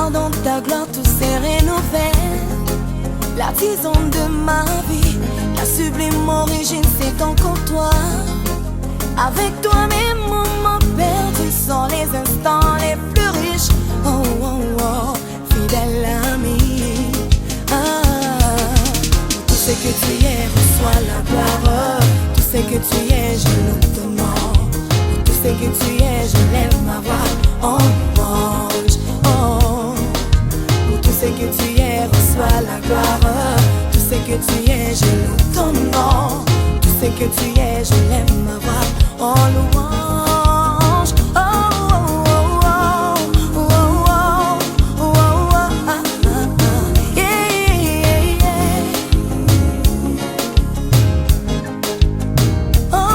voir dans ta gloire tout s'est rénové. L'artisan de ma vie, la sublime origine, c'est encore toi. Avec toi mes moments perdus sont les instants les plus riches. Oh oh oh, fidèle ami. Tout ce que tu es, reçois la gloire. Tout ce que tu es, je loue ton nom. Tout ce que tu es, je lève ma voix en louange. Oh, pour tout ce que tu es, reçois la gloire. Tout ce que tu es, je loue ton nom. Tout ce que tu es, je lève ma voix en louange. Oh, oh, oh, oh, oh, oh, oh, oh, oh, oh, yeah, yeah, yeah. Oh,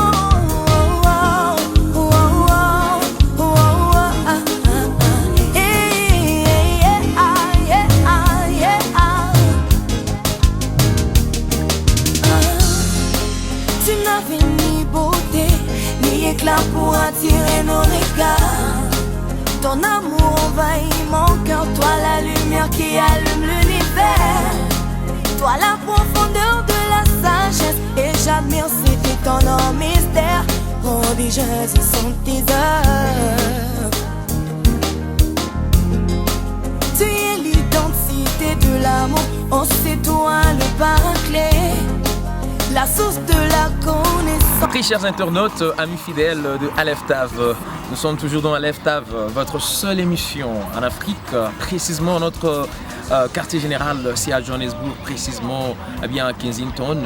oh, oh, oh, oh, oh, oh, yeah, yeah, yeah. Tu n'avais ni beauté ni éclat pour attirer nos regards. Ton amour envahit mon cœur, toi la lumière qui allume l'univers. Toi la profondeur de la sagesse, et j'admire c'était ton nom mystère. Prodigieuse sont tes œuvres. Tu es l'identité de l'amour, oh c'est toi le paraclet, la source de la connaissance. Très chers internautes, amis fidèles de Aleph Tav, nous sommes toujours dans Aleph Tav, votre seule émission en Afrique, précisément notre quartier général, c'est à Johannesburg, précisément à Kensington.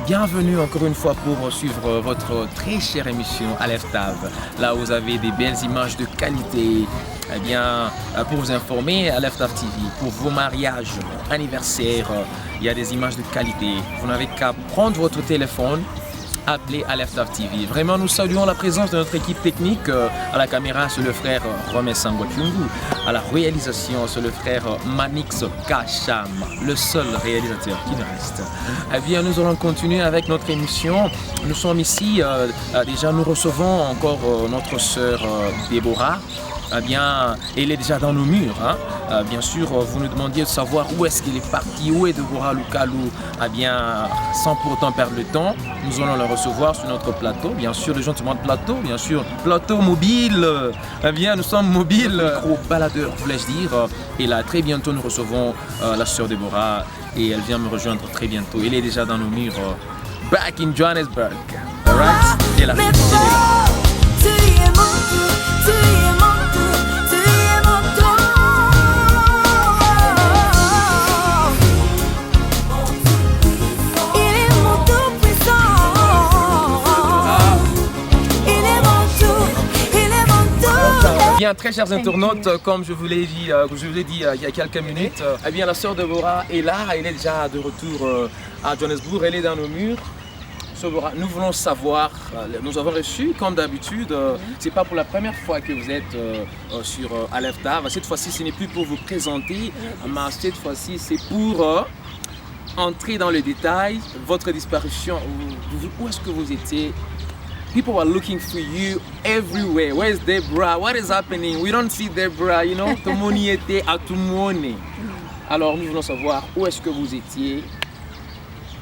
Bienvenue encore une fois pour suivre votre très chère émission Aleph Tav. Là vous avez des belles images de qualité. Pour vous informer, Aleph Tav TV, pour vos mariages, anniversaires, il y a des images de qualité. Vous n'avez qu'à prendre votre téléphone, appeler Aleph Tav TV. Vraiment, nous saluons la présence de notre équipe technique. À la caméra, c'est le frère Romain Sangwatungu. À la réalisation, c'est le frère Manix Kacham, le seul réalisateur qui nous reste. Nous allons continuer avec notre émission. Nous sommes ici, déjà nous recevons encore notre sœur Déborah. Elle est déjà dans nos murs. Bien sûr, vous nous demandiez de savoir où est-ce qu'elle est partie, où est Déborah Lukalou. Sans pour autant perdre le temps, nous allons la recevoir sur notre plateau. Bien sûr, les gens demandent plateau, bien sûr, plateau mobile. Nous sommes mobiles, micro-baladeurs, voulais-je dire. Et là, très bientôt, nous recevons la sœur Déborah et elle vient me rejoindre très bientôt. Elle est déjà dans nos murs, back in Johannesburg. Alright? Et là, Bien, très chers internautes, comme je vous l'ai dit, il y a quelques minutes, la sœur Déborah est là, elle est déjà de retour à Johannesburg, elle est dans nos murs. Nous voulons savoir, nous avons reçu comme d'habitude, c'est pas pour la première fois que vous êtes sur Aleph Tav. Cette fois-ci ce n'est plus pour vous présenter, mais cette fois-ci c'est pour entrer dans le détail, votre disparition, où est-ce que vous étiez? People are looking for you everywhere. Where's Deborah? What is happening? We don't see Deborah, you know. Tout le monde y était à tout le monde. Alors nous voulons savoir où est-ce que vous étiez.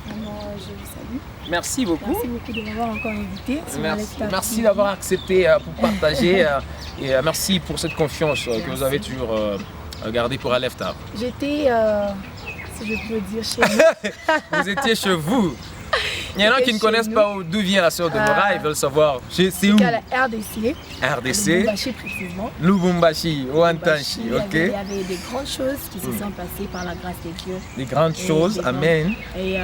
Je vous salue. Merci beaucoup. Merci beaucoup de m'avoir encore invité. Merci d'avoir accepté pour partager et merci pour cette confiance que vous avez toujours gardée pour Aleph Tav. J'étais, si je peux dire, chez vous. Vous étiez chez vous. Il y en a qui ne connaissent pas d'où vient la sœur Déborah, ils veulent savoir. C'est où? À la RDC. RDC. Lubumbashi précisément. Lubumbashi, Ouantanchi, ok. Il y avait des grandes choses qui se sont passées par la grâce de Dieu. Des grandes choses, amen. Et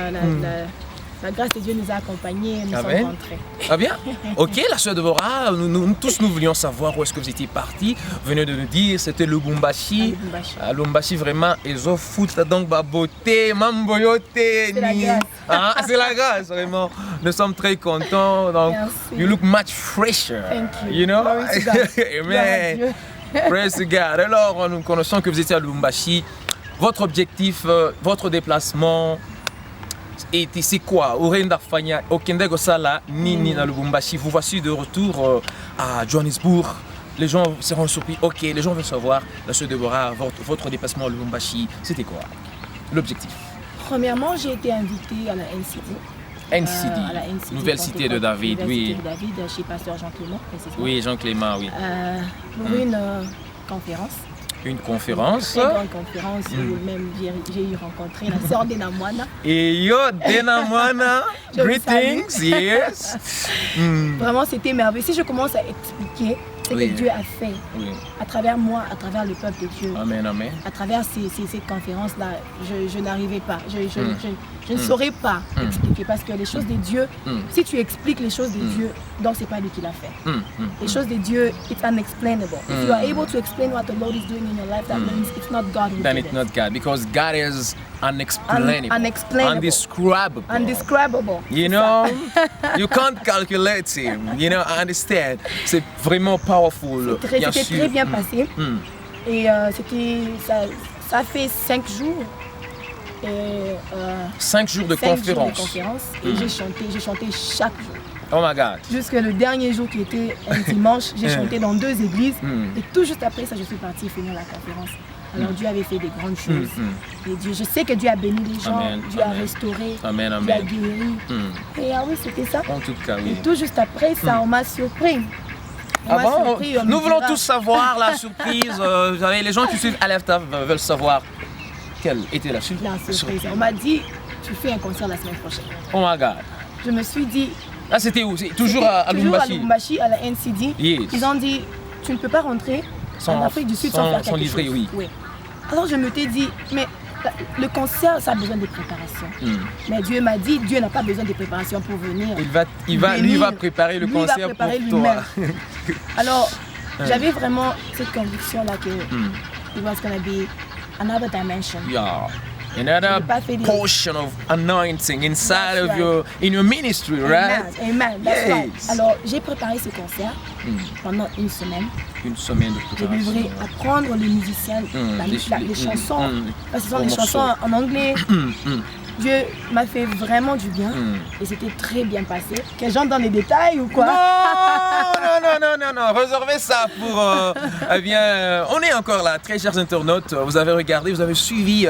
la grâce de Dieu nous a accompagnés et nous sommes rentrés. Ah bien? Ok, la sœur Déborah, nous voulions savoir où est-ce que vous étiez partis. Vous venez de nous dire, c'était Lubumbashi. Lubumbashi vraiment, ils ont foutu donc beauté, mamboyote. C'est la grâce. C'est la grâce, vraiment. Nous sommes très contents. Donc, you look much fresher. Thank you. You know? Amen. Praise God. Alors, nous connaissons que vous étiez à Lubumbashi. Votre objectif, votre déplacement, et c'est quoi? Au Kendego Sala, Nini na Lubumbashi. Vous voici de retour à Johannesburg. les gens seront surpris. Ok, les gens veulent savoir, la sœur Deborah, votre déplacement au Lubumbashi, c'était quoi l'objectif? Premièrement, j'ai été invitée à la NCD. NCD, À la NCD, Nouvelle Cité de David, Nouvelle oui. Cité de David, chez Pasteur Jean Clément, précisément. Oui, Jean Clément, oui. Pour une conférence. Une conférence. Très grande conférence où même j'ai eu rencontré la sœur Dena Moana. Et yo, Dena Moana, Je vous greetings, yes. Vraiment, c'était merveilleux. Si je commence à expliquer ce Oui. que Dieu a fait Oui. à travers moi, à travers le peuple de Dieu, Amen, amen. à travers ces conférences-là, je n'arrivais pas. Je ne saurais pas expliquer parce que les choses de Dieu, si tu expliques les choses de Dieu, donc c'est pas lui qui l'a fait. Les choses de Dieu, it's unexplainable. If you are able to explain what the Lord is doing in your life, that means it's not God who Then did it's it. not God, because God is unexplainable, Unexplainable. undescribable. Undescribable. You know, you can't calculate him. You know, I understand. C'est vraiment powerful, bien C'était sûr. très bien passé. Et ça fait 5 jours. Et, 5 jours de 5 jours de conférence. conférence. Et j'ai chanté chaque jour. Oh my God. Jusqu'à le dernier jour qui était un dimanche, j'ai chanté dans 2 églises. Et tout juste après ça, je suis partie finir la conférence. Alors Dieu avait fait des grandes choses. Et Dieu, je sais que Dieu a béni les gens, Amen, Dieu a amen. restauré, Amen, Dieu a amen. guéri. Et ah oui, c'était ça. En tout cas, Et oui. tout juste après ça, on m'a surpris. On Ah m'a bon? surpris, on me Nous voulons dira- tous savoir la surprise. Vous savez, les gens qui suivent Aleph Tav veulent savoir quelle était la surprise. La surprise. On m'a dit, tu fais un concert la semaine prochaine. Oh my God. Je me suis dit, Ah, c'était où? C'est toujours c'était à toujours à Lubumbashi. Lubumbashi, à la NCD. Yes. Ils ont dit, tu ne peux pas rentrer Sans- en Afrique du Sud sans, sans- faire quelque sans livrer, chose. oui. Alors je me t'ai dit, mais le concert, ça a besoin de préparation. Mais Dieu m'a dit, Dieu n'a pas besoin de préparation pour venir. Lui va bénir. préparer le Lui va concert préparer pour toi. lui-même. Alors, j'avais vraiment cette conviction-là que it was gonna be another dimension. Yeah. Another pas fait des- portion of anointing inside That's of right. in your ministry, right? Amen. That's right. Yes. Alors, j'ai préparé ce concert pendant une semaine. Une semaine de Je préparation. devrais apprendre les musiciens, les chansons, parce que ce sont des chansons en anglais. Dieu m'a fait vraiment du bien et c'était très bien passé. Que j'entre dans les détails ou quoi? Non, réservez ça pour... eh bien, on est encore là, très chers internautes. Vous avez regardé, vous avez suivi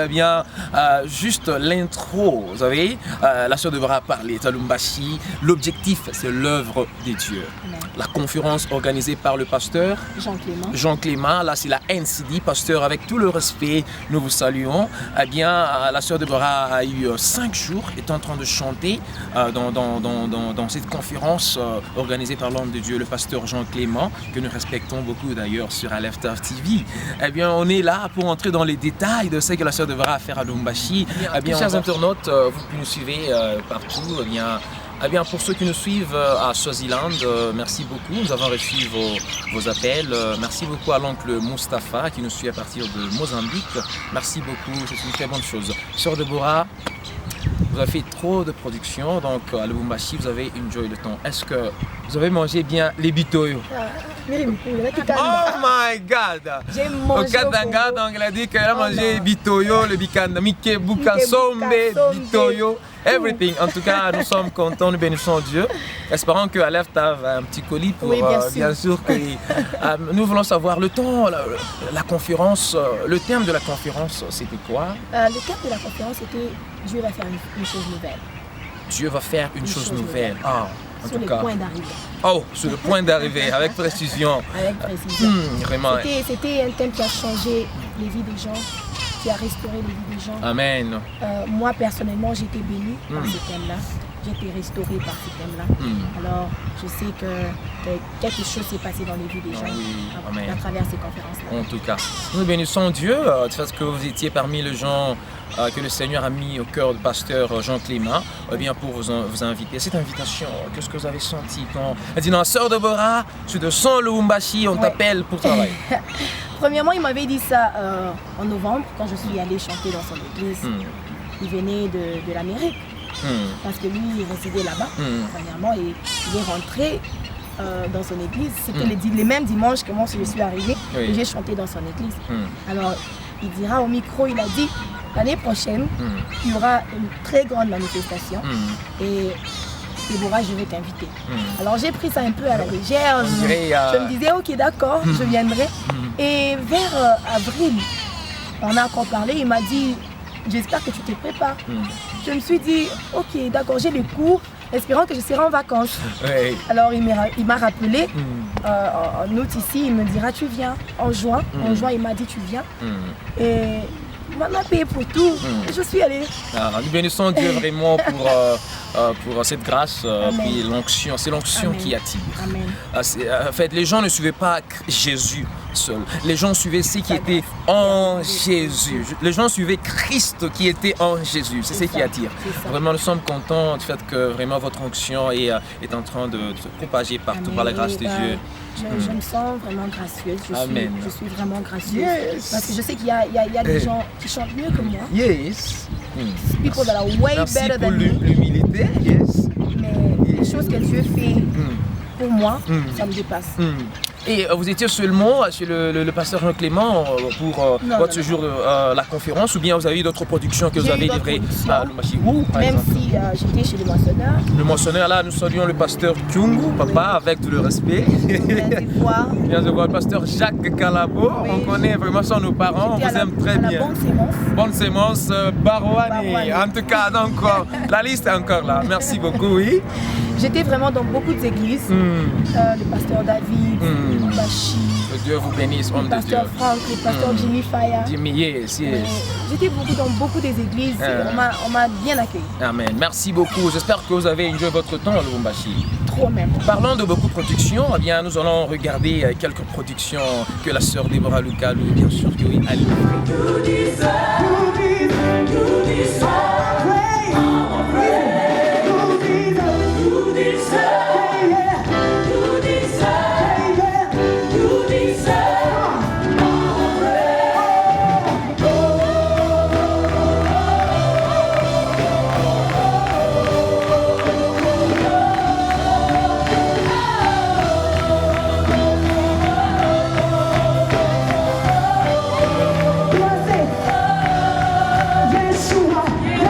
juste l'intro. Vous savez, la sœur Deborah parler de Lubumbashi. L'objectif, c'est l'œuvre des dieux. Amen. La conférence organisée par le pasteur Jean Clément. Jean Clément, là c'est la NCD, pasteur, avec tout le respect, nous vous saluons. Eh bien, la sœur Deborah a eu 5 jours, est en train de chanter dans cette conférence organisée par l'homme de Dieu, le pasteur Jean Clément, que nous respectons beaucoup d'ailleurs sur Aleph Tav TV. Eh bien, on est là pour entrer dans les détails de ce que la sœur Deborah a fait à Lubumbashi. Eh bien, chers internautes, vous pouvez nous suivre partout. Eh bien, pour ceux qui nous suivent à Swaziland, merci beaucoup. Nous avons reçu vos appels. Merci beaucoup à l'oncle Mustapha qui nous suit à partir de Mozambique. Merci beaucoup, c'est une très bonne chose. Sœur Deborah, vous avez fait trop de production, donc à Lubumbashi, vous avez enjoy le temps. Est-ce que vous avez mangé bien les bitoyo? Oh my God! J'ai Au mangé Katanga, au donc elle a dit qu'elle a mangé non. bitoyo, le bikanda, Mike Bukasombe, Bukasombe. bitoyo, everything. En tout cas, nous sommes contents, nous bénissons Dieu. Espérons que Aleph Tav a un petit colis pour Oui, bien sûr que nous voulons savoir le temps, la conférence, le thème de la conférence, c'était quoi? Le thème de la conférence était Dieu va faire une chose nouvelle. Dieu va faire une chose nouvelle. Ah, en Sur tout le cas. point d'arrivée. Oh, sur le point d'arrivée, avec précision. Avec précision. Vraiment. C'était un thème qui a changé les vies des gens, qui a restauré les vies des gens. Amen. Moi, personnellement, j'ai été bénie par ce thème-là. J'ai été restaurée par ce thème-là. Alors, je sais que quelque chose s'est passé dans les vies des gens Amen. à travers ces conférences-là. En tout cas, nous bénissons Dieu du fait que vous étiez parmi les gens que le Seigneur a mis au cœur du pasteur Jean Clément, bien pour vous inviter. Cette invitation, qu'est-ce que vous avez senti quand elle dit non, sœur Deborah, tu te sens le Lubumbashi, on t'appelle pour travailler. Premièrement, il m'avait dit ça en novembre, quand je suis allée chanter dans son église. Il venait de l'Amérique, parce que lui, il résidait là-bas, premièrement, et il est rentré dans son église. C'était les mêmes dimanches que moi, je suis arrivée, et j'ai chanté dans son église. Alors, il dira au micro, il a dit, l'année prochaine, il y aura une très grande manifestation. Et Déborah, je vais t'inviter. Alors j'ai pris ça un peu à la légère. dirait, Je me disais, ok, d'accord, je viendrai. Et vers avril, on a encore parlé, il m'a dit, j'espère que tu te prépares. Je me suis dit, ok, d'accord, j'ai les cours, espérant que je serai en vacances. Oui. Alors il m'a rappelé, en août ici, il me dira, tu viens. En juin, il m'a dit, tu viens. Et il m'a payé pour tout. Je suis allée. Nous bénissons Dieu vraiment pour cette grâce, puis l'onction. C'est l'onction Amen. qui attire. Amen. En fait, les gens ne suivaient pas Jésus seul. Les gens suivaient ce qui était en Jésus. Les gens suivaient Christ qui était en Jésus. C'est ce qui attire. Vraiment, nous sommes contents du fait que vraiment votre onction est en train de se propager partout. Amen. Par la grâce de Dieu. Je me sens vraiment gracieuse. Amen. Je suis vraiment gracieuse. Yes. Parce que je sais qu'il y a des gens qui chantent mieux que moi. Yes. People that are way Merci better pour than me. l'humilité. Yes. Mais les choses que Dieu fait pour moi, ça me dépasse. Et vous étiez seulement chez le pasteur Jean Clément pour votre séjour de la conférence, ou bien vous avez eu d'autres productions que vous J'ai avez eu d'autres livrées productions. à Lumashigou, par Même exemple? si j'étais chez le moissonneur, Le moissonneur, là, nous saluons le pasteur Kyungu, papa, avec tout le respect. je viens de voir. Je viens de voir le pasteur Jacques Calabo. Oui. On connaît vraiment ça, nos parents, on J'étais vous à aime très à la bien. Bonne Sémence. Bonne sémence, Barouani. Barouani. En tout cas, donc, la liste est encore là. Merci beaucoup, oui. J'étais vraiment dans beaucoup d'églises. Le pasteur David, Bachi, Que Dieu vous bénisse, homme le de Dieu. pasteur Franck, le pasteur Jimmy Fire. Jimmy, yes, yes. J'étais dans beaucoup des églises et on m'a bien accueilli. Amen. Merci beaucoup. J'espère que vous avez enjoyé votre temps à Lubumbashi. Trop même. Parlant de beaucoup de productions, eh bien, nous allons regarder quelques productions que la sœur Déborah Lukalou, bien sûr, que oui, a livrées. Yeshua.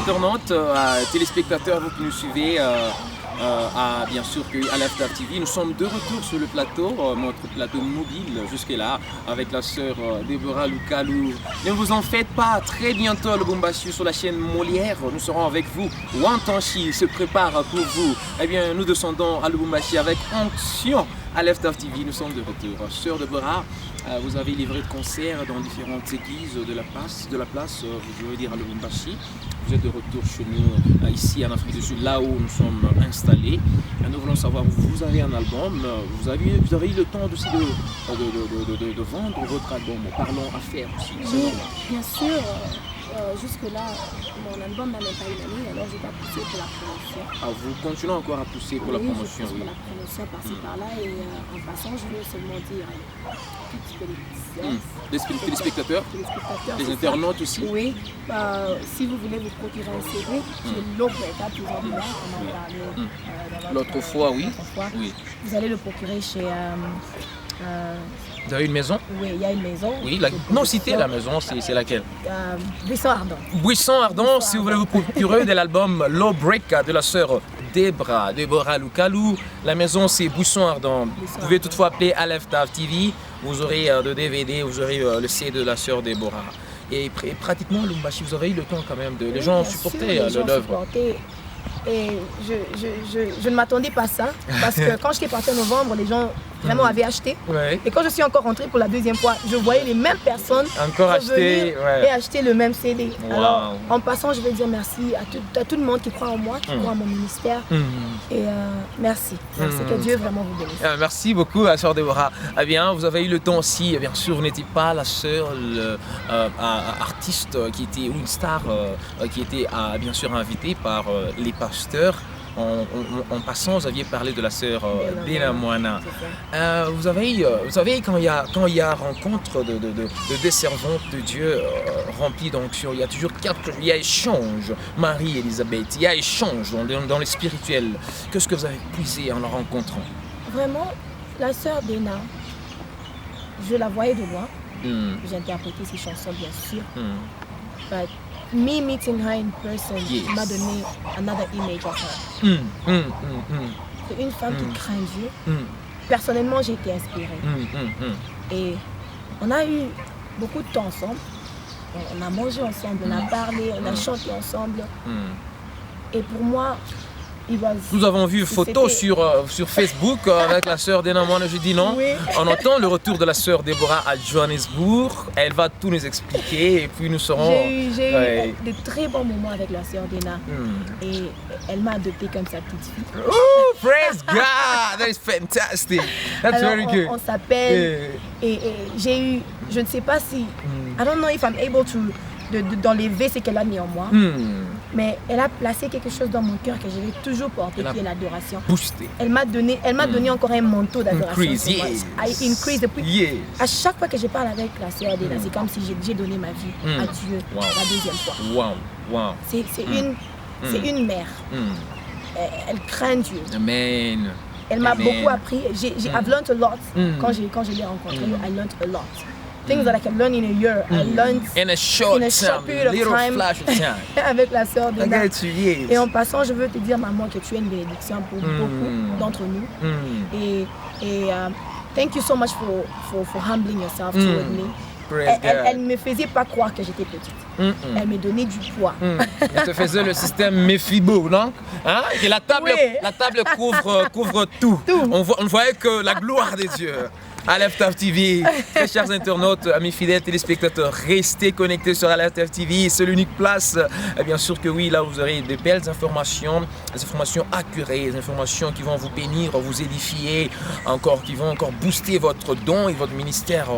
internautes, téléspectateurs, vous qui nous suivez, bien sûr à l'EFTAV TV, nous sommes de retour sur le plateau, notre plateau mobile jusque-là, avec la sœur Deborah Lukalou. Ne vous en faites pas, très bientôt le Lubumbashi sur la chaîne Molière, nous serons avec vous. Wantanchi se prépare pour vous. Eh bien, nous descendons à Lubumbashi avec onction. À l'EFTAV TV, nous sommes de retour. Sœur Deborah, vous avez livré de concerts dans différentes églises de la place, je veux dire à Lubumbashi. Vous êtes de retour chez nous, ici en Afrique du Sud, là où nous sommes installés. Nous voulons savoir, vous avez un album, vous avez eu le temps aussi de vendre votre album. Parlons affaires aussi. Oui, bien sûr. Jusque-là, mon album n'a même pas une année, alors je dois pousser pour la promotion. Ah, vous continuez encore à pousser pour la promotion, oui. Pour la promotion par-ci par-là, et en passant, je veux seulement dire à tout petit peu les téléspectateurs, les internautes aussi. Oui, si vous voulez vous procurer un CD, j'ai l'autre étape, vous en parlé l'autre fois, oui. Vous allez le procurer chez... vous avez une maison? Oui, il y a une maison. Oui, non, citez la maison, c'est laquelle? Buisson Ardent. Buisson Ardent, si vous voulez vous procurer de l'album Low Break de la sœur Deborah Lukalou. La maison, c'est Buisson Ardent. Vous pouvez toutefois appeler à l'EFTAV TV. Vous aurez de DVD, vous aurez le CD de la sœur Deborah. Et pratiquement, Lubumbashi, vous avez eu le temps quand même les gens supportaient l'œuvre. Et je ne m'attendais pas à ça, parce que quand j'étais partie en novembre, les gens vraiment avaient acheté. Ouais. Et quand je suis encore rentrée pour la deuxième fois, je voyais les mêmes personnes acheter et acheter le même CD. Wow. Alors, en passant, je veux dire merci à tout le monde qui croit en moi, qui croit en mon ministère. Et merci. Merci, que Dieu vraiment vous bénisse. Merci beaucoup à sœur Deborah. Eh bien, vous avez eu le temps aussi, bien sûr, vous n'étiez pas la seule artiste qui était, ou une star qui était bien sûr invitée par les pasteurs. En passant, vous aviez parlé de la sœur Dena Moana. Vous savez, quand il y a rencontre de servantes de Dieu remplies d'onction, il y a toujours il y a échange. Marie-Elisabeth, il y a échange dans le spirituel. Qu'est-ce que vous avez puisé en la rencontrant? Vraiment, la sœur Dena, je la voyais de loin. J'ai interprété ses chansons, bien sûr. But me meeting her in person m'a donné another image of her. C'est une femme qui craint Dieu. Personnellement, j'ai été inspirée. Et on a eu beaucoup de temps ensemble. On a mangé ensemble, on a parlé, on a chanté ensemble. Et pour moi, nous avons vu une photo sur Facebook avec la sœur Dena Moana. Je dis non. Oui. On entend le retour de la sœur Deborah à Johannesburg. Elle va tout nous expliquer et puis nous serons... J'ai eu de très bons moments avec la sœur Dena. Et elle m'a adopté comme sa petite fille. Oh, praise God! That is fantastic. That's very good. On s'appelle et j'ai eu... Je ne sais pas si... I don't know if I'm able to... d'enlever ce qu'elle a mis en moi. Mais elle a placé quelque chose dans mon cœur que je vais toujours porter, qui est l'adoration. Elle m'a donné encore un manteau d'adoration. I increase depuis. À chaque fois que je parle avec la sœur Dena, c'est comme si j'ai donné ma vie à Dieu la deuxième fois. C'est une mère. Elle craint Dieu. Amen. Elle m'a beaucoup appris. I've learned a lot. Quand je l'ai rencontrée, I learned a lot. Things that I can learn in a year, I learned in a short period of time, avec la sœur Dena. Et en passant, je veux te dire, maman, que tu es une bénédiction pour beaucoup d'entre nous. Et thank you so much for humbling yourself toward me. Elle ne me faisait pas croire que j'étais petite. Elle me donnait du poids. Elle te faisait le système Mephibo, non? Hein? Et la table couvre tout. On voyait que la gloire des dieux. À l'EFTAV TV, très chers internautes, amis fidèles téléspectateurs, restez connectés sur l'EFTAV TV, c'est l'unique place, bien sûr que oui, là vous aurez de belles informations, des informations accurées, des informations qui vont vous bénir, vous édifier, qui vont encore booster votre don et votre ministère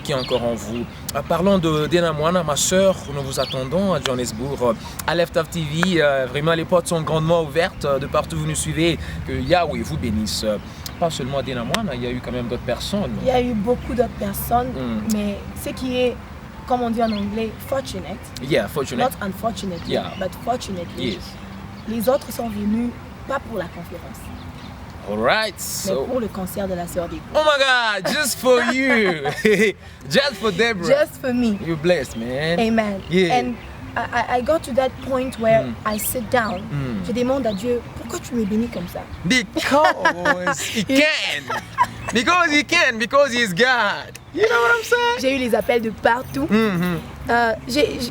qui est encore en vous. Parlons de Dena Moana, ma soeur, nous vous attendons à Johannesburg, à l'EFTAV TV, vraiment les portes sont grandement ouvertes, de partout où vous nous suivez, que Yahweh vous bénisse. Pas seulement Dena Moana, il y a eu quand même d'autres personnes. Il y a eu beaucoup d'autres personnes, mais ce qui est, comme on dit en anglais, fortunate. Yeah, fortunate. Not unfortunately, but fortunately. Yes. Les autres sont venus pas pour la conférence. Alright. Mais pour le concert de la sœur Deborah. Oh my God, just for you. Just for Deborah. Just for me. You're blessed, man. Amen. Yeah. And I got to that point where I sit down. Je demande à Dieu, pourquoi tu me bénis comme ça? Because he can. Because he can. Because he's God. You know what I'm saying? J'ai eu les appels de partout.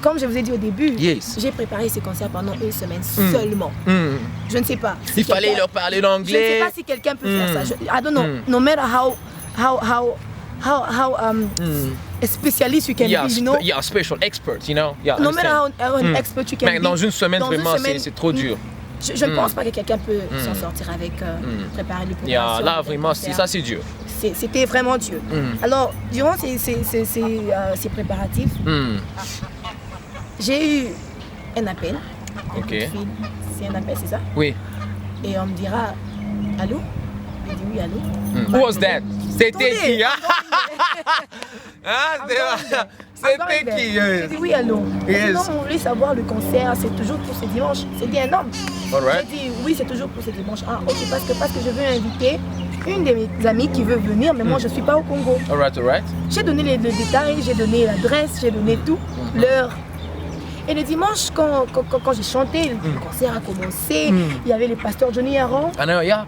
Comme je vous ai dit au début, Yes. j'ai préparé ces concerts pendant une semaine seulement. Je ne sais pas. Si Il fallait quelqu'un- leur parler Je ne sais l'anglais. pas si quelqu'un peut faire ça. I don't know. No matter how specialist you can Yeah, be, you know. yeah, special expert, you know. Yeah, No matter understand. how an expert you can Mais be. dans une semaine, dans une vraiment, semaine, c'est trop dur. Je ne pense pas que quelqu'un peut s'en sortir avec préparer les Yeah, préparations. là, avec vraiment, les ça, concerts. c'est dur. C'était vraiment Dieu. Alors, durant ces préparatifs, j'ai eu un appel. Un Ok. coup de fil. C'est un appel, c'est ça? Oui. Et on me dira, allô? Je dis oui, allô? Who was that? C'était Attendez, qui? Ah, C'était c'était qui? J'ai dit oui, allô. Yes. Non, on voulait savoir le concert, c'est toujours pour ce dimanche. C'est dit un homme. Alright. J'ai dit oui, c'est toujours pour ce dimanche. Ah, ok, parce que je veux inviter une de mes amies qui veut venir, mais moi je ne suis pas au Congo. Alright, alright. J'ai donné les détails, j'ai donné l'adresse, j'ai donné tout, l'heure. Et le dimanche, quand j'ai chanté, le concert a commencé, il y avait le pasteur Johnny Aaron, I know, yeah.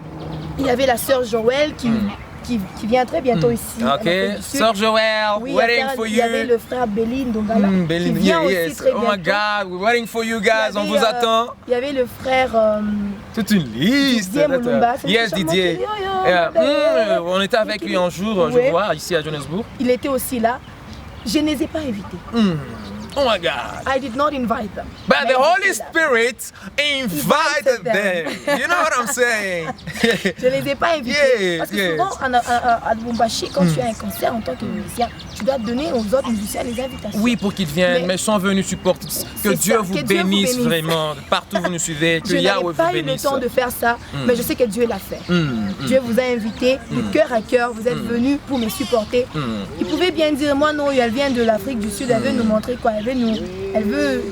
il y avait la sœur Joël qui vient très bientôt ici. en Ok. Afrique du Sud. Sœur Joël, Oui, waiting for il y avait you. le frère Béline Dongala qui Belinda, vient aussi yes. très Oh bientôt. my God, we're waiting for you Il y guys. avait, On vous attend. Il y avait le frère Toute une liste. Didier Moulumba, c'est Yes, le Didier. chanteur qui dit, oh, Yeah. yeah. On était avec lui un jour, je Ouais. vois, ici à Johannesburg. il était aussi là. Je ne les ai pas invités. Oh my God. I did not invite them. But Mais the ils Holy étaient là. Spirit invited them. You know what I'm saying? Je ne les ai pas invités. Yes, Parce que yes. souvent, à Lubumbashi, quand tu as un concert en tant que musicien, tu dois donner aux autres musiciens les invitations. Oui, pour qu'ils viennent, mais ils sont venus supporter. Que C'est Dieu ça, vous que Dieu vous bénisse bénisse. vraiment. Partout où vous nous suivez, que Je Yahweh n'avais vous pas eu le bénisse. temps de faire ça, mais je sais que Dieu l'a fait. Dieu vous a invité de cœur à cœur, vous êtes venus pour me supporter. Il pouvait bien dire, moi non, elle vient de l'Afrique du Sud, elle veut nous montrer quoi, elle veut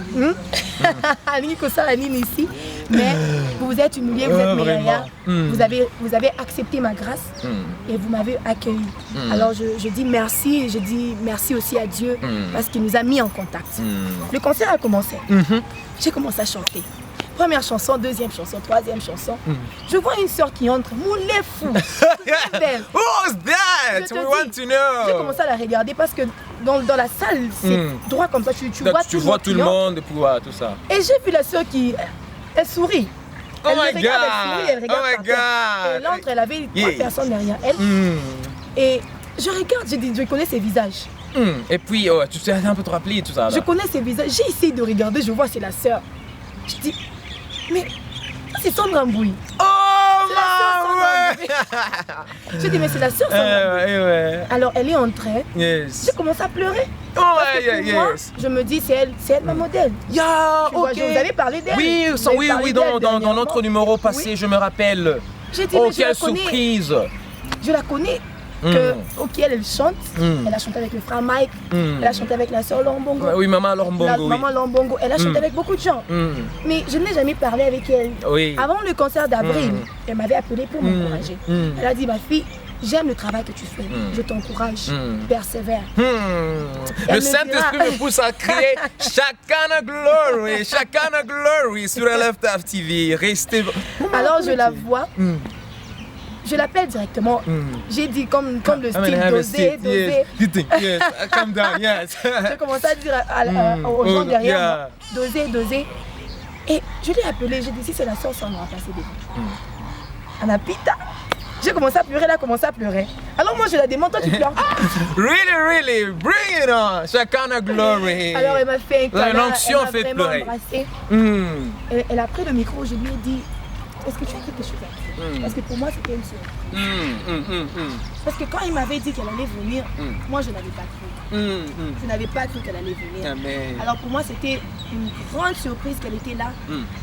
Annie Kossa, Annie ici, mais vous vous êtes humilié, vous êtes Méraya, vous avez accepté ma grâce et vous m'avez accueilli. Alors je dis merci et je dis merci aussi à Dieu parce qu'il nous a mis en contact. Le concert a commencé, j'ai commencé à chanter. Première chanson, deuxième chanson, troisième chanson. Je vois une sœur qui entre, moulée fou. Très belle. Who's that? Je te We dis, want to J'ai know. commencé à la regarder parce que dans la salle, c'est droit comme ça, tu vois Tu vois tout le qui entre. monde et puis voilà, tout ça. Et j'ai vu la sœur qui, elle sourit. Oh Elle me my regarde, God. elle sourit, elle regarde Oh my par terre. God. Et l'autre, elle avait Yeah. 3 personnes derrière elle. Et je regarde, je connais ses visages. Et puis, tu t'es un peu trop rappelé tout ça. Là. Je connais ses visages. J'ai essayé de regarder, je vois c'est la sœur. Je dis, mais c'est Sandra Mbouy. Oh C'est la sœur my Sandra Mbouy. Je dis, mais c'est la sœur Sandra Mbouy. ouais. Alors elle est entrée. Yes. J'ai commencé à pleurer. Oh Parce que ouais, pour moi, yes. je me dis, c'est elle ma modèle. Yeah, Tu vois, ok. je vous avais parlé d'elle. Oui, Vous avez parlé dans d'elle notre dernièrement. numéro passé, Oui. je me rappelle. J'ai dit, Oh, mais je la quelle connais. surprise. Je la connais. Ok, elle chante. Elle a chanté avec le frère Mike. Elle a chanté avec la sœur Lombongo. Oui, maman Lombongo, La oui. maman Lombongo. Elle a chanté avec beaucoup de gens. Mais je n'ai jamais parlé avec elle. Oui. Avant le concert d'avril, elle m'avait appelé pour m'encourager. Elle a dit, ma fille, j'aime le travail que tu fais. Je t'encourage. Persévère. Le me Saint-Esprit dira- me pousse à crier Chacana Glory, Chacana Glory sur LFTAF TV. Restez. Alors je la vois. Je l'appelle directement. J'ai dit comme le style dosé. Yes. You think, yes. Calm down, yes. J'ai commencé à dire aux gens Oh, derrière yeah. moi, doser. Et je l'ai appelé, j'ai dit si c'est la sœur, ça on va passer devant. Anapita. J'ai commencé à pleurer, elle a commencé à pleurer. Alors moi je la demande, toi tu pleures. Really, bring it on. Chacana Glory. Alors elle m'a fait un câlin, L'onction elle m'a fait vraiment pleurer. embrassé. Elle a pris le micro, je lui ai dit, est-ce que tu as quelque chose à dire? Parce que pour moi c'était une sœur. Parce que quand il m'avait dit qu'elle allait venir, moi je n'avais pas cru. Je n'avais pas cru qu'elle allait venir. Amen. Alors pour moi c'était une grande surprise qu'elle était là.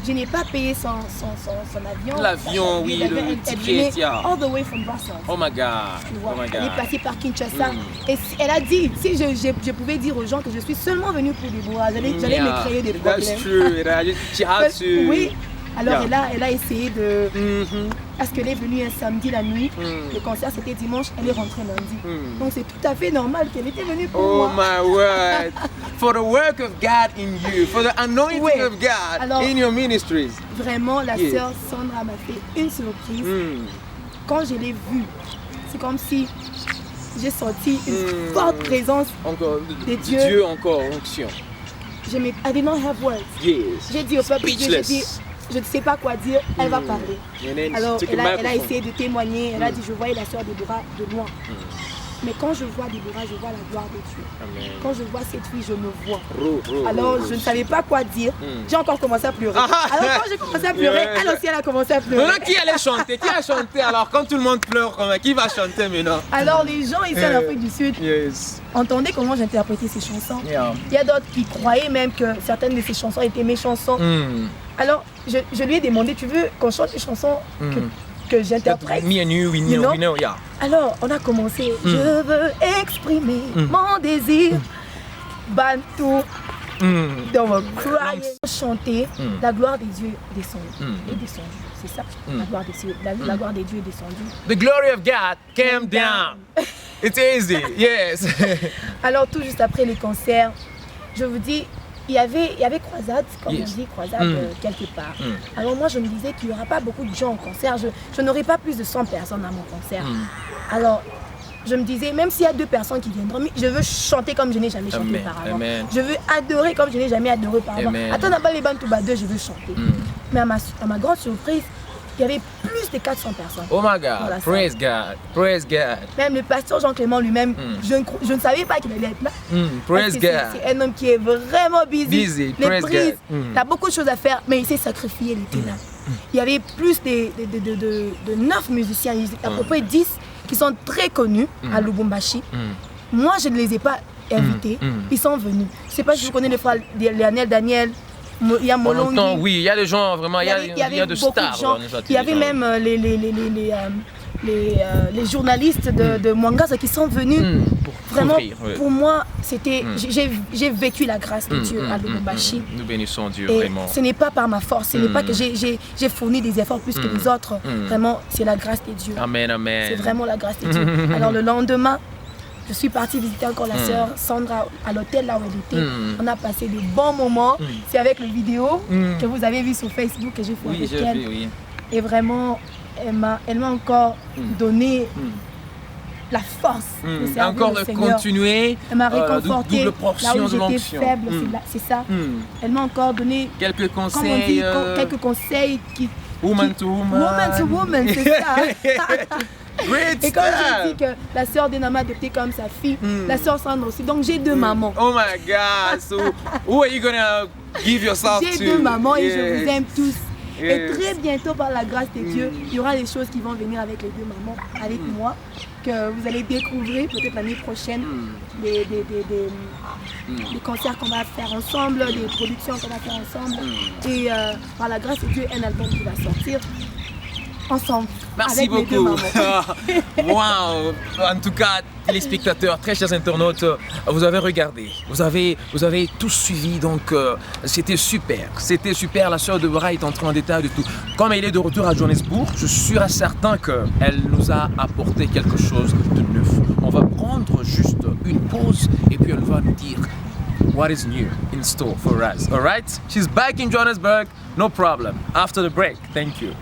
Je n'ai pas payé son avion. L'avion, oui, Elle le venait ticket, yeah. all the way from Brussels. Oh my God. Tu vois, Oh my elle est God. passée par Kinshasa. Et elle a dit, si je pouvais dire aux gens que je suis seulement venue pour Déborah, j'allais me créer des problèmes. That's true. She had to. Oui. Alors Yeah. elle a essayé de parce qu'elle est venue un samedi la nuit. Le concert c'était dimanche, elle est rentrée lundi. Donc c'est tout à fait normal qu'elle était venue pour moi. Oh my word! For the work of God in you, for the anointing of God Alors, in your ministries. Vraiment, la sœur Sandra m'a fait une surprise. Quand je l'ai vue, c'est comme si j'ai senti une forte présence de Dieu. Dieu encore, onction. I did not have words. Yes. J'ai dit au peuple, j'ai dit, je ne sais pas quoi dire, elle va parler. Alors, elle a essayé de témoigner, elle a dit, je voyais la sœur Déborah de loin. Mais quand je vois Déborah, je vois la gloire de Dieu. Amen. Quand je vois cette fille, je me vois. Alors, je ne savais pas quoi dire. J'ai encore commencé à pleurer. Alors, quand j'ai commencé à pleurer, elle aussi, elle a commencé à pleurer. Maintenant, qui allait chanter? Qui a chanté? Alors, quand tout le monde pleure, qui va chanter maintenant? Alors, les gens ici en Afrique du Sud entendaient comment j'interprétais ces chansons. Il y a d'autres qui croyaient même que certaines de ces chansons étaient mes chansons. Alors, je lui ai demandé, tu veux qu'on chante les chansons que j'interprète? Me and you, we know, yeah. Alors, on a commencé. Je veux exprimer mon désir. Bantou. Donc, chanter, la gloire des dieux est descendue. C'est ça, la gloire des dieux, la gloire des dieux est descendue. The glory of God came down. It's easy, yes. Alors, tout juste après les concerts, je vous dis, il y avait croisade, comme on dit, croisade quelque part. Alors moi, je me disais qu'il n'y aura pas beaucoup de gens au concert. Je n'aurai pas plus de 100 personnes à mon concert. Alors, je me disais, même s'il y a 2 personnes qui viendront, je veux chanter comme je n'ai jamais chanté auparavant. Je veux adorer comme je n'ai jamais adoré auparavant. Attends, n'a pas les Bantouba 2, je veux chanter. Mais à ma grande surprise, il y avait plus de 400 personnes. Oh my God, praise God, praise God. Même le pasteur Jean-Clément lui-même, je ne savais pas qu'il allait être là. Praise God. C'est un homme qui est vraiment busy. Praise God. Il a beaucoup de choses à faire, mais il s'est sacrifié, il était là. Il y avait plus de 9 musiciens, à peu près 10 qui sont très connus à Lubumbashi. Moi, je ne les ai pas invités, ils sont venus. Je ne sais pas si vous connaissez le frère Lionel Daniel. Il y a Molongi. Oui, il y a des gens vraiment, il y a de stars. Il y avait même les journalistes de Mwangaza qui sont venus. Vraiment, pour moi, c'était, j'ai vécu la grâce de Dieu à Lubumbashi. Nous bénissons Dieu, et vraiment. Ce n'est pas par ma force, ce n'est pas que j'ai fourni des efforts plus que les autres. Vraiment, c'est la grâce de Dieu. Amen, amen. C'est vraiment la grâce de Dieu. Alors le lendemain, je suis partie visiter encore la sœur Sandra à l'hôtel là où elle était. On a passé de bons moments. C'est avec le vidéo que vous avez vu sur Facebook que j'ai fait avec elle. Oui. Et vraiment, elle m'a encore donné la force de servir encore le de Seigneur. Continuer. Elle m'a réconforté double portion là où de j'étais faible, c'est ça. Elle m'a encore donné quelques conseils. Comme on dit, quelques conseils qui... Woman to woman. Woman to woman, c'est ça. Great et comme stuff. j'ai dit que la sœur d'Ena m'a adopté comme sa fille, la sœur Sandra aussi. Donc j'ai 2 mamans. Oh my God. So who are you gonna give yourself to? J'ai 2 mamans et je vous aime tous. Et très bientôt, par la grâce de Dieu, il y aura des choses qui vont venir avec les 2 mamans, avec moi, que vous allez découvrir peut-être l'année prochaine, des concerts qu'on va faire ensemble, des productions qu'on va faire ensemble. Et par la grâce de Dieu, un album qui va sortir ensemble. Merci avec beaucoup. Les 2 Wow. En tout cas, téléspectateurs, très chers internautes, vous avez regardé, vous avez tous suivi, donc c'était super. C'était super. La sœur Déborah est entrée en détail de tout. Comme elle est de retour à Johannesburg, je suis certain qu'elle nous a apporté quelque chose de neuf. On va prendre juste une pause et puis elle va nous dire what is new in store for us. All right? She's back in Johannesburg, no problem. After the break, thank you.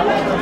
Merci.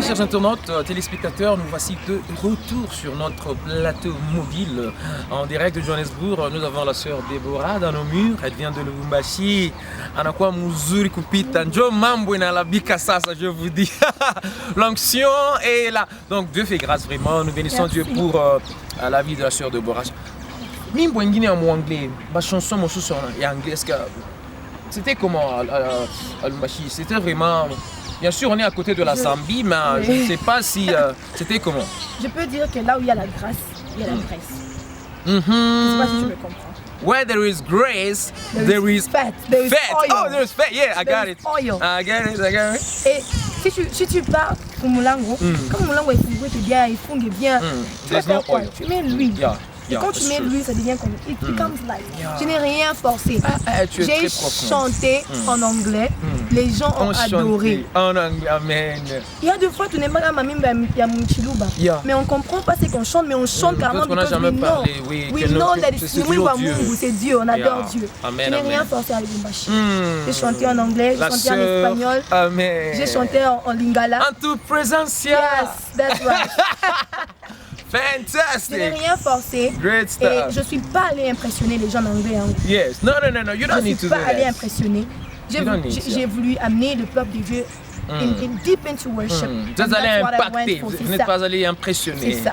chers internautes, téléspectateurs, nous voici de retour sur notre plateau mobile en direct de Johannesburg. Nous avons la sœur Déborah dans nos murs, elle vient de Lubumbashi. Anakuwa muzuri kupita, njo mambo inalabika sasa, je vous dis. L'onction est là. Donc Dieu fait grâce vraiment, nous bénissons Dieu pour la vie de la sœur Déborah. Mimbo ingine en anglais, ma chanson mosusu en anglais, est-ce que c'était comment à Lubumbashi? C'était vraiment... Bien sûr, on est à côté de la Zambie, mais je ne sais pas si c'était comment. Je peux dire que là où il y a la grâce, il y a la graisse. Je ne sais pas si tu me comprends. Where there is grace, there is fat. There is fat. oil. Oh, there is fat. Yeah, I got it. Oil. I get it. Et si tu pars pour Mulango, comme Mulango est fouillé bien, il funge bien, tu vas faire quoi? Tu mets l'huile. Et quand tu mets l'huile, ça devient comme it becomes like. Je n'ai rien forcé. J'ai chanté en anglais. Les gens ont adoré. En anglais, amen. Il y a deux fois, tu n'es pas là, mais on ne comprend pas ce qu'on chante, mais on chante carrément parce que we know that c'est Dieu, on adore Dieu. Je n'ai rien forcé à Lubumbashi. J'ai chanté en anglais, j'ai chanté en espagnol, j'ai chanté en lingala. En toute présence. Yes, that's right. Fantastic. Je n'ai rien forcé. Great stuff. Et je ne suis pas allée impressionner les gens en anglais. Yes. No. You don't need to do that. Je ne suis pas allée impressionner. J'ai voulu amener le peuple de Dieu in deep into worship. Vous êtes allé impacter, vous n'êtes pas allé impressionner. C'est ça.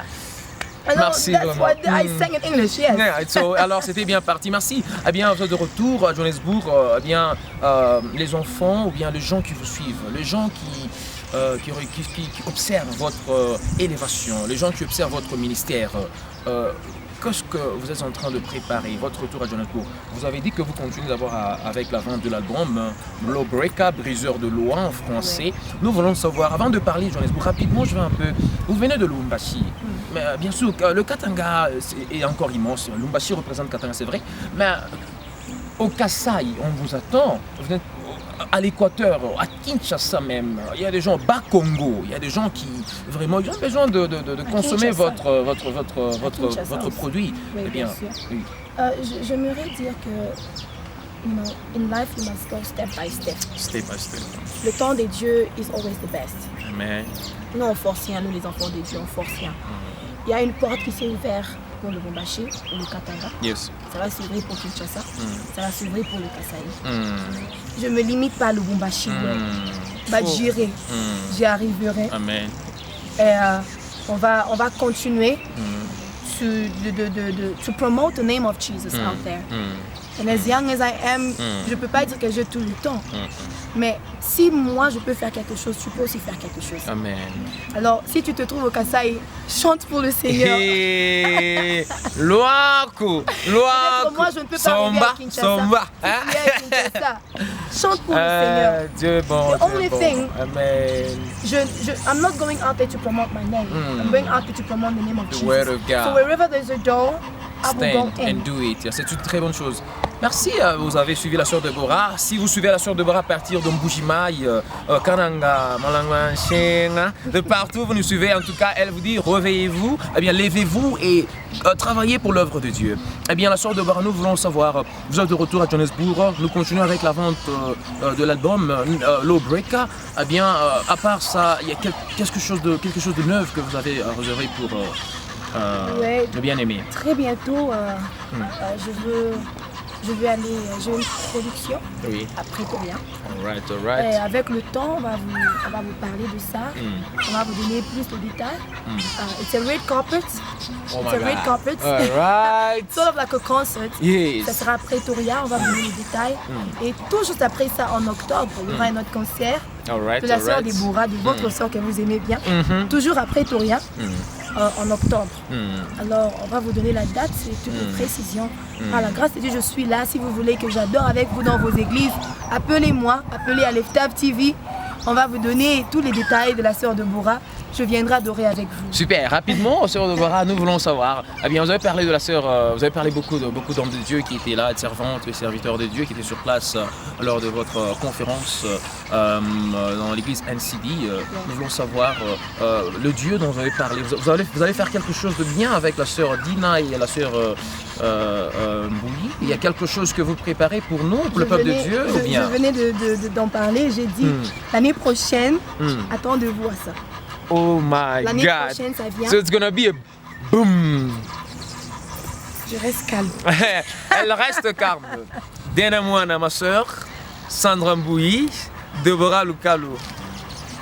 Alors, merci that's vraiment. what I sang in English, yes. Yeah, alors c'était bien parti. Merci. Eh bien, vous êtes de retour à Johannesburg. Eh bien, les enfants ou bien les gens qui vous suivent, les gens qui observent votre élévation, les gens qui observent votre ministère. Qu'est-ce que vous êtes en train de préparer, votre retour à Johannesburg? Vous avez dit que vous continuez d'abord avec la vente de l'album Lawbreaker, briseur de loi en français. Nous voulons savoir, avant de parler de Johannesburg, rapidement, je vais un peu... Vous venez de Lubumbashi, mais bien sûr, le Katanga est encore immense. Lubumbashi représente Katanga, c'est vrai, mais au Kasaï, on vous attend. Vous êtes à l'Équateur, à Kinshasa même, il y a des gens bas Congo, il y a des gens qui vraiment ils ont besoin de consommer votre produit. Oui, eh bien, oui. J'aimerais dire que in life you must go step by step. Step by step. Le temps de Dieu is always the best. Amen. Nous on force rien, nous les enfants de Dieu on force rien. Il y a une porte qui s'est ouverte pour le Lubumbashi, pour le Katanga. Yes. Ça va s'ouvrir pour Kinshasa. Ça va s'ouvrir pour le Kasaï. Je ne me limite pas à Lubumbashi. J'irai. J'y arriverai. Amen. Et on va continuer to promote the name of Jesus out there. And as young as I am, je ne peux pas dire que j'ai tout le temps. Mais si moi je peux faire quelque chose, tu peux aussi faire quelque chose. Amen. Alors si tu te trouves au Kasaï, chante pour le Seigneur. Loaku. Moi je ne peux pas arriver à Kinshasa. Chante pour le Seigneur. Dieu bon. The only thing, Amen. I'm not going out there to promote my name. I'm going out there to promote the name of Jesus. The word of God. So wherever there's a door, I will go Stand in. and do it. C'est une très bonne chose. Merci, vous avez suivi la sœur Déborah. Si vous suivez la sœur Déborah à partir de Mbujimai, Kananga, Malanga, Chenga, de partout, vous nous suivez. En tout cas, elle vous dit réveillez-vous, eh bien levez-vous et travaillez pour l'œuvre de Dieu. Eh bien, la sœur Déborah, nous voulons savoir, vous êtes de retour à Johannesburg. Nous continuons avec la vente de l'album Lawbreaker. Eh bien, à part ça, il y a quelque chose de neuf que vous avez réservé pour le bien-aimé. Très bientôt, je vais aller, j'ai une production à Pretoria. All right. Et avec le temps, on va vous parler de ça. On va vous donner plus de détails. It's a red carpet. Oh it's a red carpet. All right. Sort of like a concert. Yes. Ça sera à Pretoria, on va vous donner les détails. Et tout juste après ça, en octobre, il y aura un autre concert de la sœur Déborah, de votre sœur que vous aimez bien. Toujours à Pretoria. En octobre. Alors, on va vous donner la date et toutes les précisions. Par la grâce de Dieu, je suis là. Si vous voulez que j'adore avec vous dans vos églises, appelez-moi, appelez à l'EFTAV TV. On va vous donner tous les détails de la sœur Déborah. Je viendrai adorer avec vous. Super, rapidement, sœur Déborah, nous voulons savoir. Eh bien, vous avez parlé de la sœur, vous avez parlé beaucoup d'hommes de Dieu qui étaient là, de servantes et serviteurs de Dieu qui étaient sur place lors de votre conférence dans l'église NCD. Nous voulons savoir le Dieu dont vous avez parlé. Vous allez faire quelque chose de bien avec la sœur Dina et la sœur Mbouli. Il y a quelque chose que vous préparez pour nous, pour le peuple de Dieu ou bien? Je venais d'en parler, j'ai dit l'année prochaine, attendez-vous à ça. Oh my L'année God. prochaine, ça vient. So it's gonna be a boom. Je reste calme. Elle reste calme. Dana Moana, ma soeur, Sandra Mbouyi, Deborah Lukalu.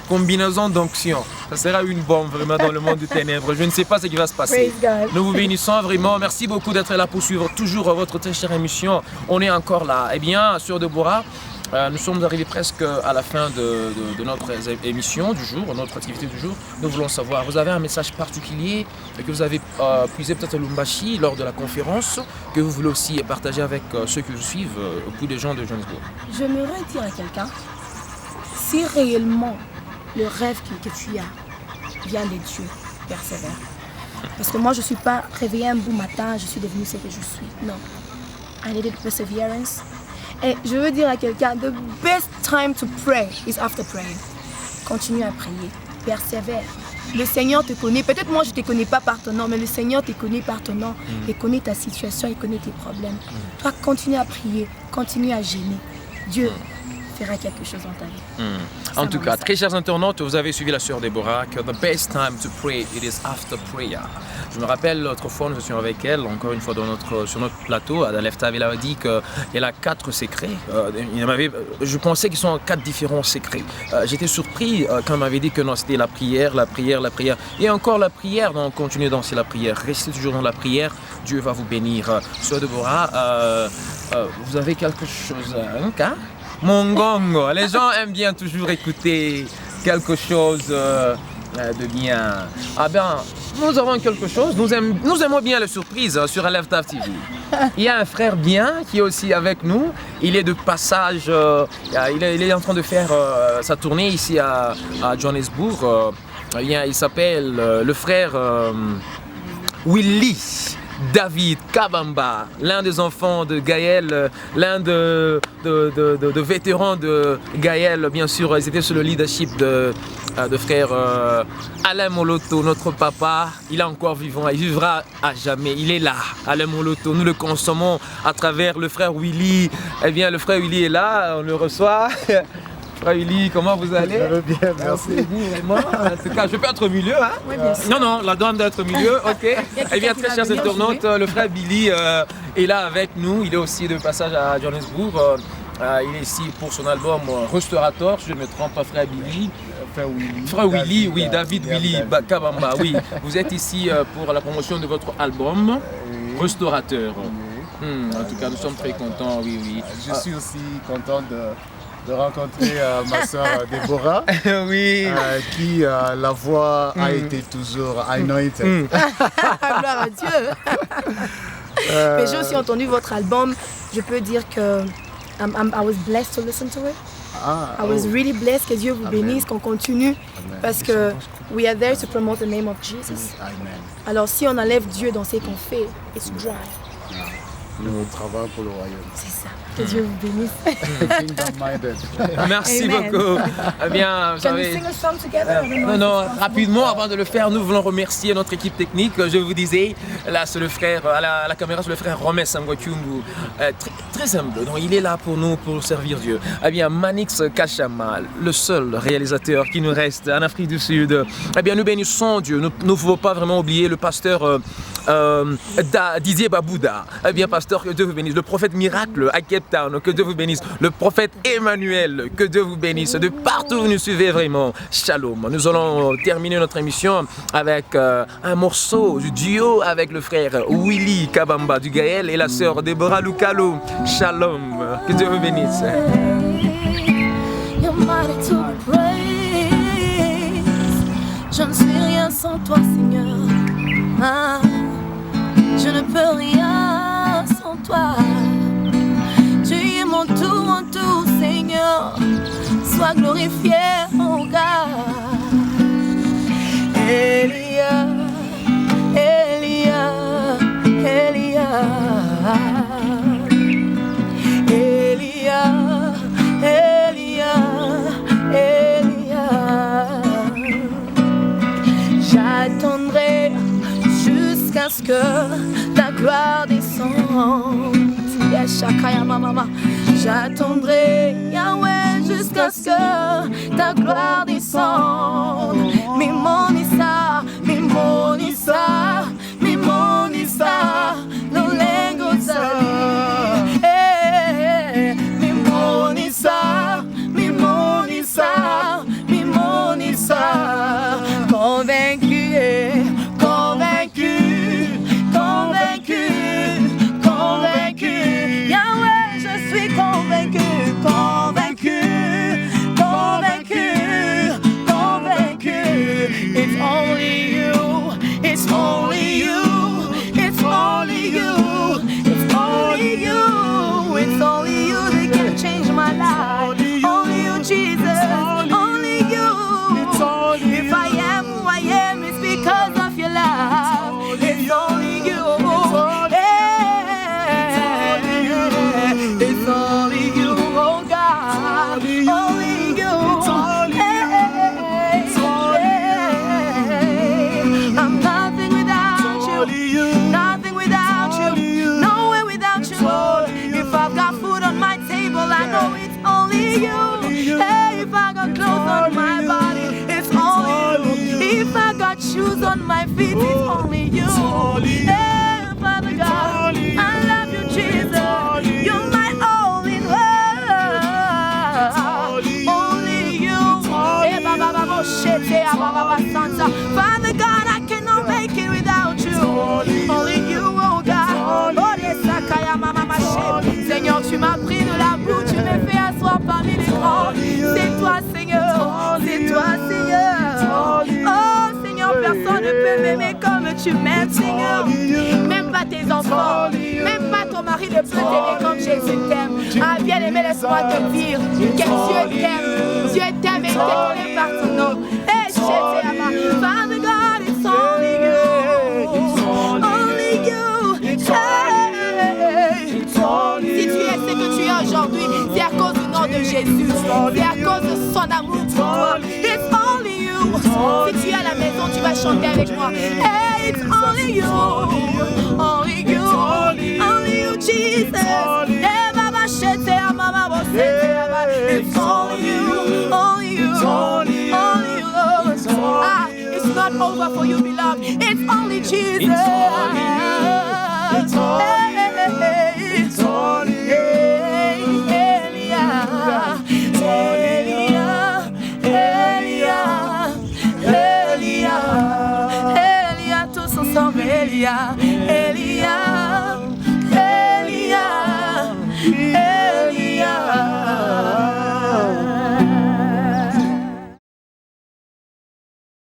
Combinaison d'onction. Ça sera une bombe vraiment dans le monde du ténèbres. Je ne sais pas ce qui va se passer. Praise God. Nous vous bénissons vraiment. Merci beaucoup d'être là pour suivre toujours votre très chère émission. On est encore là. Eh bien, sur Deborah, nous sommes arrivés presque à la fin de notre émission du jour, notre activité du jour. Nous voulons savoir, vous avez un message particulier que vous avez puisé peut-être à Lumbashi lors de la conférence, que vous voulez aussi partager avec ceux qui vous suivent, beaucoup de gens de Johannesburg. J'aimerais dire à quelqu'un, si réellement le rêve que tu as vient de Dieu, persévère. Parce que moi, je ne suis pas réveillée un beau matin, je suis devenue ce que je suis. Non. I needed perseverance. Et je veux dire à quelqu'un, the best time to pray is after praying. Continue à prier, persévère. Le Seigneur te connaît. Peut-être moi, je ne te connais pas par ton nom, mais le Seigneur te connaît par ton nom. Il connaît ta situation, il connaît tes problèmes. Toi, continue à prier, continue à gêner. Dieu fera quelque chose dans ta vie. En tout cas, très chers internautes, vous avez suivi la sœur Deborah, que the best time to pray, it is after prayer. Je me rappelle l'autre fois, nous étions avec elle, encore une fois sur notre plateau, à l'EFTAV, elle a dit qu'elle a 4 secrets. Je pensais qu'ils sont 4 différents secrets. J'étais surpris quand elle m'avait dit que non, c'était la prière, la prière, la prière. Et encore la prière, donc continuez dans la prière. Restez toujours dans la prière, Dieu va vous bénir. Sœur Deborah, vous avez quelque chose, hein? Mongongo, les gens aiment bien toujours écouter quelque chose de bien. Ah bien, nous avons quelque chose, nous aimons bien les surprises sur LFTAV TV. Il y a un frère bien qui est aussi avec nous, il est de passage, il est en train de faire sa tournée ici à Johannesburg. Il s'appelle le frère Willy David Kabamba, l'un des enfants de Gaël, l'un de vétérans de Gaël, bien sûr, ils étaient sous le leadership de frère Alain Moloto, notre papa. Il est encore vivant, il vivra à jamais, il est là, Alain Moloto. Nous le consommons à travers le frère Willy. Eh bien, le frère Willy est là, on le reçoit. Frère Willy, comment vous allez? Ça va bien, merci. Vraiment, en tout cas, je peux être au milieu, hein? Oui, bien sûr. Non, la dame doit être au milieu, ok. Eh bien, très chers internautes, le frère Billy est là avec nous. Il est aussi de passage à Johannesburg. Il est ici pour son album Restaurateur, si je ne me trompe pas, frère Billy. Frère Willy, oui, David Willy Kabamba, oui. Vous êtes ici pour la promotion de votre album Restaurateur. En tout cas, nous sommes très contents, oui. Je suis aussi content de rencontrer ma soeur Deborah, oui. qui la voix a été toujours anointed. Gloire à Dieu. Mais j'ai aussi entendu votre album. Je peux dire que I was blessed to listen to it. I was really blessed. Que Dieu vous bénisse, qu'on continue. Amen. Parce que we are there to promote the name of Jesus. Amen. Alors si on enlève Dieu dans ce qu'on fait, it's dry. Nous travaillons pour le royaume. C'est ça. Que Dieu vous bénisse. Kingdom-minded. Merci Amen. beaucoup. Eh bien, Can we sing a song together? Non, rapidement, avant de le faire, nous voulons remercier notre équipe technique. Je vous disais, là, c'est le frère, à la caméra, c'est le frère Romes Sangwakyungu. Très humble. Donc, il est là pour nous, pour servir Dieu. Eh bien, Manix Kachama, le seul réalisateur qui nous reste en Afrique du Sud. Eh bien, nous bénissons Dieu. Nous ne pouvons pas vraiment oublier le pasteur Didier Babouda. Eh bien, pasteur, que Dieu vous bénisse. Le prophète miracle à Cape Town, que Dieu vous bénisse. Le prophète Emmanuel, que Dieu vous bénisse. De partout où vous nous suivez, vraiment. Shalom. Nous allons terminer notre émission avec un morceau du duo avec le frère Willy Kabamba du Gaël et la sœur Deborah Lukalu. Shalom. Que Dieu vous bénisse. You're mighty to be praised. Je ne suis rien sans toi, Seigneur. Ah, je ne peux rien sans toi. Tu es mon tout, Seigneur. Sois glorifié, mon gars. Elia, Elia, Elia. Elia, Elia, Elia. J'attendrai jusqu'à ce que ta gloire descende. Yeshakaya mama. J'attendrai, Yahweh, jusqu'à ce que ta gloire descende. Mais mon got clothes on my body, it's only you. If I got shoes on my feet, it's only you. Hey, Father God, I love you, Jesus. You're my all in one. Only you. Father God, I cannot make it without you. Only you, oh God. Seigneur, tu m'as pris de la boue, tu m'as fait asseoir parmi les grands. C'est toi, Seigneur. C'est toi, Seigneur. Oh, Seigneur, personne ne peut m'aimer comme tu m'aimes, Seigneur. Même pas tes enfants, même pas ton mari ne peut t'aimer comme Jésus t'aime. Ah, bien aimé, laisse-moi te dire que Dieu t'aime. Dieu t'aime et t'es connu par ton nom. Et je t'aime, Father God, it's only you. Only you. Hey. Si tu es ce que tu es aujourd'hui, c'est à cause du nom de Jésus. C'est à cause de son amour pour toi. It's only you. Si tu es à la maison, tu vas chanter avec moi. Hey, it's only you. Only you. Only you, Jesus. Hey, Baba, shete, Mama, it's only you. Only you. Only you, Lord. Ah, it's not over for you, beloved. It's only Jesus. It's only you. It's only you. It's only you. Elia, tous ensemble, Elia, Elia.